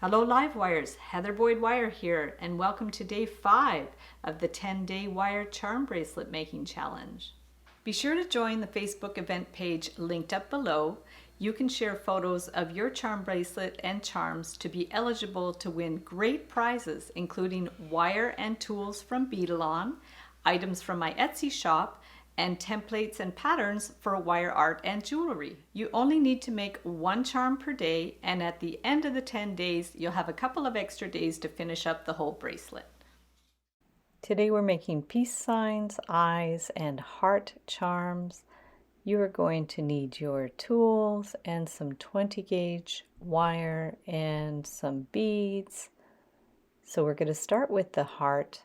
Hello live wires, Heather Boyd Wire here, and welcome to day 5 of the 10-day wire charm bracelet making challenge. Be sure to join the Facebook event page linked up below. You can share photos of your charm bracelet and charms to be eligible to win great prizes, including wire and tools from Beadalon, items from my Etsy shop, and templates and patterns for wire art and jewelry. You only need to make one charm per day, and at the end of the 10 days, you'll have a couple of extra days to finish up the whole bracelet. Today we're making peace signs, eyes, and heart charms. You are going to need your tools and some 20 gauge wire and some beads. So we're going to start with the heart.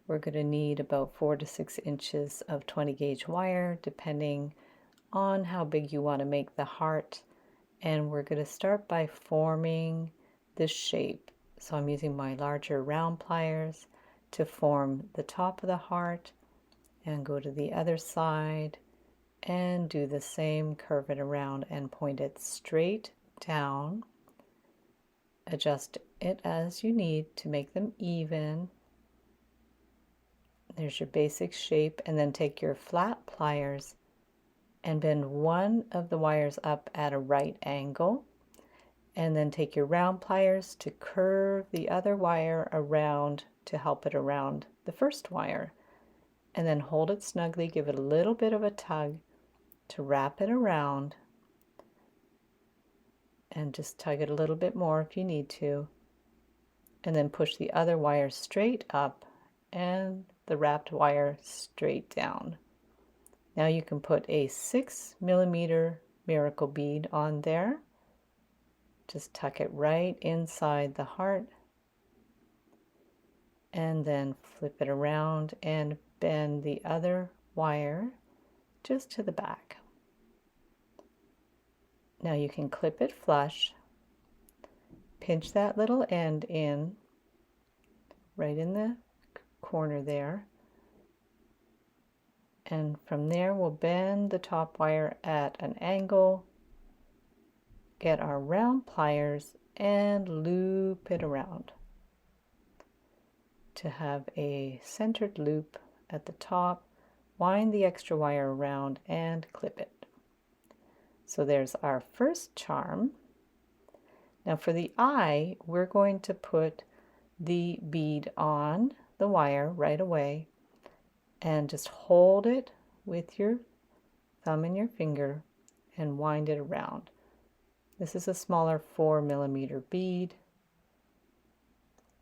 We're going to need about 4 to 6 inches of 20 gauge wire, depending on how big you want to make the heart. And we're going to start by forming the shape. So I'm using my larger round pliers to form the top of the heart, and go to the other side and do the same, curve it around and point it straight down. Adjust it as you need to make them even. There's your basic shape, and then take your flat pliers and bend one of the wires up at a right angle, and then take your round pliers to curve the other wire around to help it around the first wire, and then hold it snugly, give it a little bit of a tug to wrap it around, and just tug it a little bit more if you need to, and then push the other wire straight up and the wrapped wire straight down. Now you can put a 6mm miracle bead on there. Just tuck it right inside the heart, and then flip it around and bend the other wire just to the back. Now you can clip it flush, pinch that little end in right in the corner there, and from there we'll bend the top wire at an angle, get our round pliers and loop it around to have a centered loop at the top. Wind the extra wire around and clip it. So there's our first charm. Now for the eye, we're going to put the bead on the wire right away and just hold it with your thumb and your finger and wind it around. This is a smaller 4mm bead.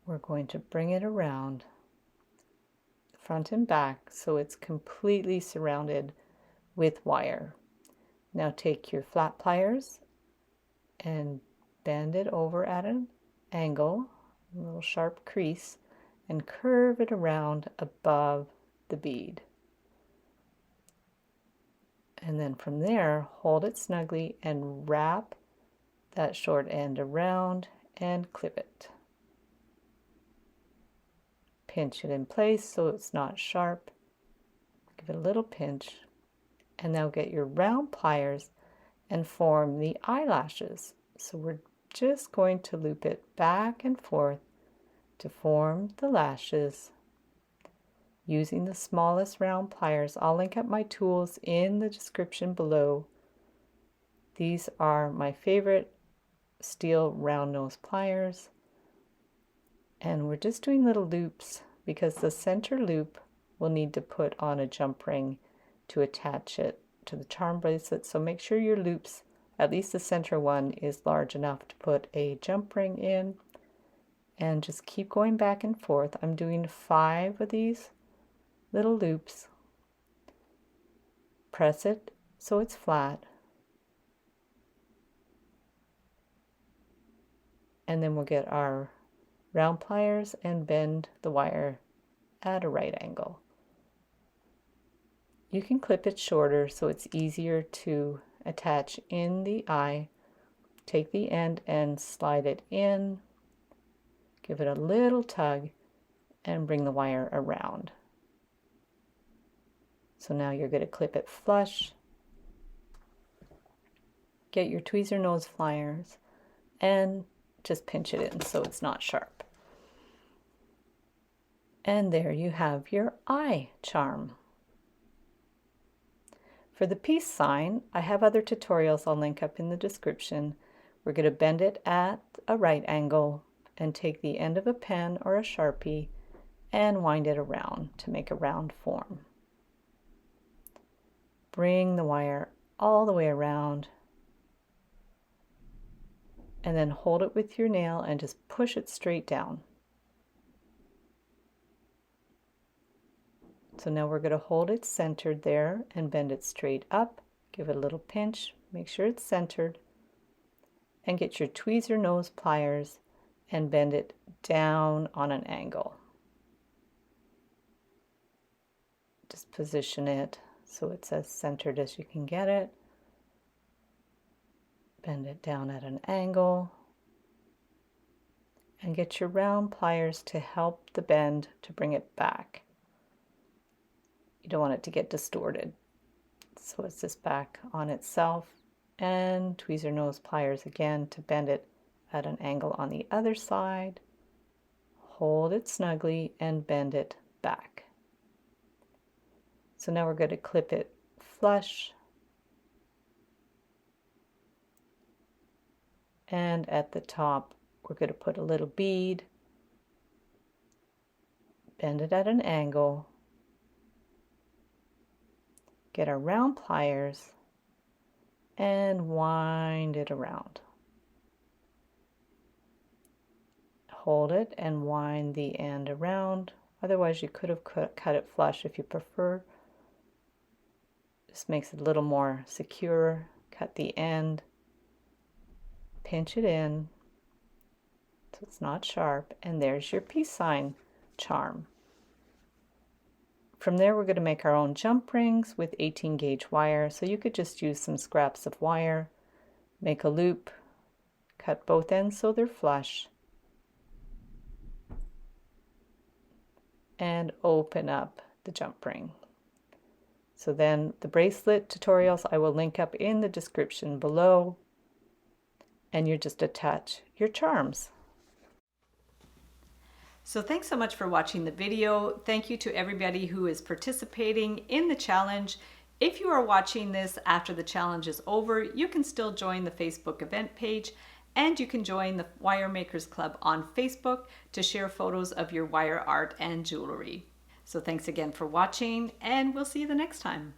We're going to bring it around front and back so it's completely surrounded with wire. Now take your flat pliers and bend it over at an angle, a little sharp crease, and curve it around above the bead. And then from there, hold it snugly and wrap that short end around and clip it. Pinch it in place so it's not sharp. Give it a little pinch. And now get your round pliers and form the eyelashes. So we're just going to loop it back and forth to form the lashes using the smallest round pliers. I'll link up my tools in the description below. These are my favorite steel round nose pliers, and we're just doing little loops because the center loop we'll need to put on a jump ring to attach it to the charm bracelet. So make sure your loops, at least the center one, is large enough to put a jump ring in, and just keep going back and forth. I'm doing 5 of these little loops. Press it so it's flat, and then we'll get our round pliers and bend the wire at a right angle. You can clip it shorter so it's easier to attach in the eye. Take the end and slide it in, give it a little tug, and bring the wire around. So now you're going to clip it flush. Get your tweezer nose pliers and just pinch it in so it's not sharp. And there you have your eye charm. For the peace sign, I have other tutorials I'll link up in the description. We're going to bend it at a right angle and take the end of a pen or a Sharpie and wind it around to make a round form. Bring the wire all the way around and then hold it with your nail and just push it straight down. So now we're going to hold it centered there and bend it straight up. Give it a little pinch, make sure it's centered, and get your tweezer nose pliers and bend it down on an angle. Just position it so it's as centered as you can get it. Bend it down at an angle and get your round pliers to help the bend to bring it back. You don't want it to get distorted. So it's just back on itself, and tweezer nose pliers again to bend it at an angle on the other side. Hold it snugly and bend it back. So now we're going to clip it flush. And at the top, we're going to put a little bead, bend it at an angle, get our round pliers and wind it around. Hold it and wind the end around. Otherwise, you could have cut it flush if you prefer. This makes it a little more secure. Cut the end, pinch it in so it's not sharp, and there's your peace sign charm. From there, we're going to make our own jump rings with 18 gauge wire. So you could just use some scraps of wire, make a loop, cut both ends so they're flush, and open up the jump ring. So then the bracelet tutorials I will link up in the description below, and you just attach your charms. So thanks so much for watching the video. Thank you to everybody who is participating in the challenge. If you are watching this after the challenge is over, you can still join the Facebook event page, and you can join the Wire Makers Club on Facebook to share photos of your wire art and jewelry. So thanks again for watching, and we'll see you the next time.